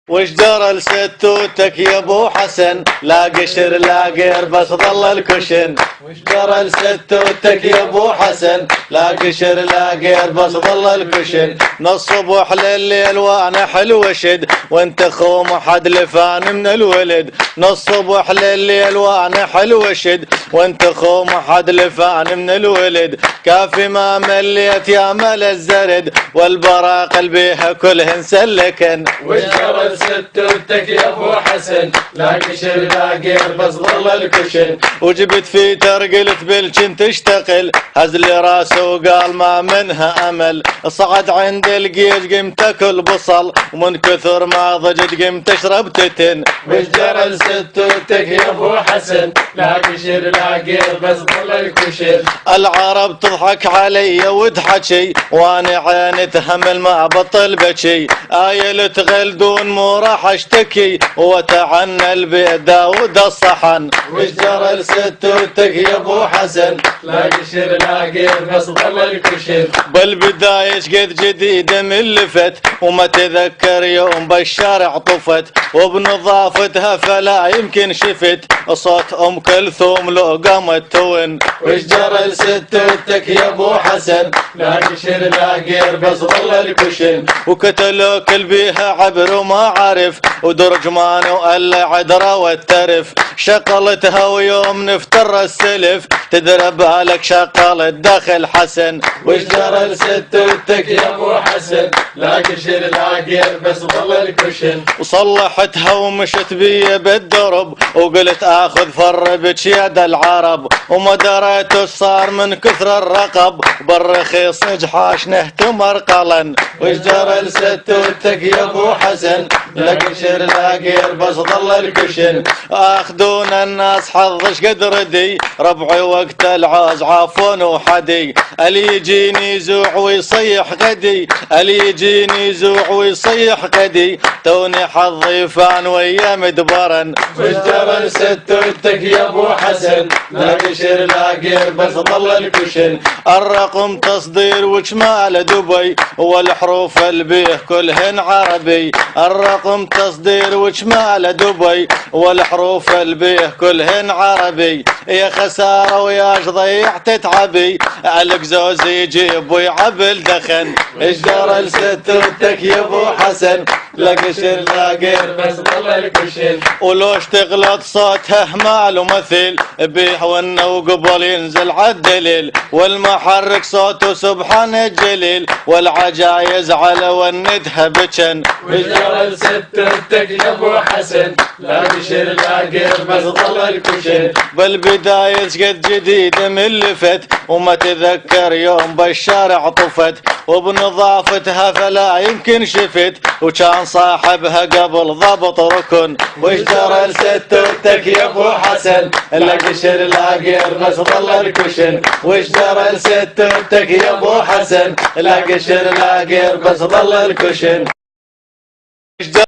وش جرى لستوتك يا ابو حسن؟ لا قشر لا قير بس ظل الكشن. وش جرى لستوتك يا ابو حسن؟ لا قشر لا قير بس ظل الكشن. من الصبح لليل وانا حلو شد وانت خوم حد لفان من الولد. من الصبح لليل وانا حلو شد وانت خوم حد لفان من الولد. كافي ما مليت يا مل الزرد والبراقل بيها كلهن سلكن. وش جرى لستوتك يا ابو حسن؟ لا قشر لا قير بس ظل الكشن. وجبت في ترقلت بالجن تشتغل هز لي راسه وقال ما منها امل. صعد عند القيج قمت اكل بصل ومن كثر ما ضجت قمت اشرب تتن. وش جرى لستوتك يا ابو حسن؟ لا قشر لا قير بس ظل الكشن. العرب تضحك علي وتحكي وانا عيني تهمل ما بطل بكي. آيل تغلدون مو راح اشتكي وتعنى البيت داود الصحن. وش جرى لستوتك يا ابو حسن؟ لا قشر لا قير بس ظل الكشن. بالبداية قد جديدة من لفت وما تذكر يوم بالشارع طفت وبنظافتها فلا يمكن شفت صوت ام كلثوم لو قامت تون. وش جرى لستوتك يا ابو حسن؟ لا قشر لا قير بس ظل الكشن. وكتلوا كل بيها عبر وما عرف ودرجمان وقلع عدرة والترف. شقلتها ويوم نفتر السلف تدرى بالك شقلت داخل حسن. وش جرى لستوتك يا ابو حسن؟ لا قشر لا قير بس ظل الكشن. وصلحتها ومشت بي بالدرب وقلت اخذ فر بجياد العرب وما دريت وش صار من كثر الرقب بالرخيص نجحاش نهتمر قلن. وش جرى لستوتك يا ابو حسن؟ لا قشر لا قير بس ظل الكشن. اخذون الناس حظش قد ردي ربعي وقت العوز عفون وحدي. اللي يجيني يزوع ويصيح غدي اللي يجيني يزوع ويصيح غدي توني حظي فان ويا مدبرن. وش جرى لستوتك يا ابو حسن؟ لا قشر لا قير بس ظل الكشن. الرقم تصدير وشمال دبي والحروف البيه كلهن عربي. الرقم تصدير وشمال دبي والحروف البيه كلهن عربي. يا خسارة وياش ضيعت تعبي علق زوز يجيب ويعبل دخن. وش جرى لستوتك يا ابو حسن؟ لا قشر لا قير بس ظل الكشن. ولوش تغلط صوتها مال ومثل بيه وانه وقبل ينزل عالدليل والمحرك صوته سبحان الجليل والعجايز على وندها بجن. وش جرى لستوتك يا ابو حسن؟ لا قشر لا قير بس ظل الكشن. بالبداية قد جديدة من لفت وما تذكر يوم بالشارع طفت وبنظافتها فلا يمكن شفت وكان صاحبها قبل ضبط ركن. وش جرى لستوتك يا ابو حسن؟ لا قشر لا قير بس ظل الكشن. وش جرى لستوتك يا ابو حسن؟ لا قشر لا قير بس ظل الكشن.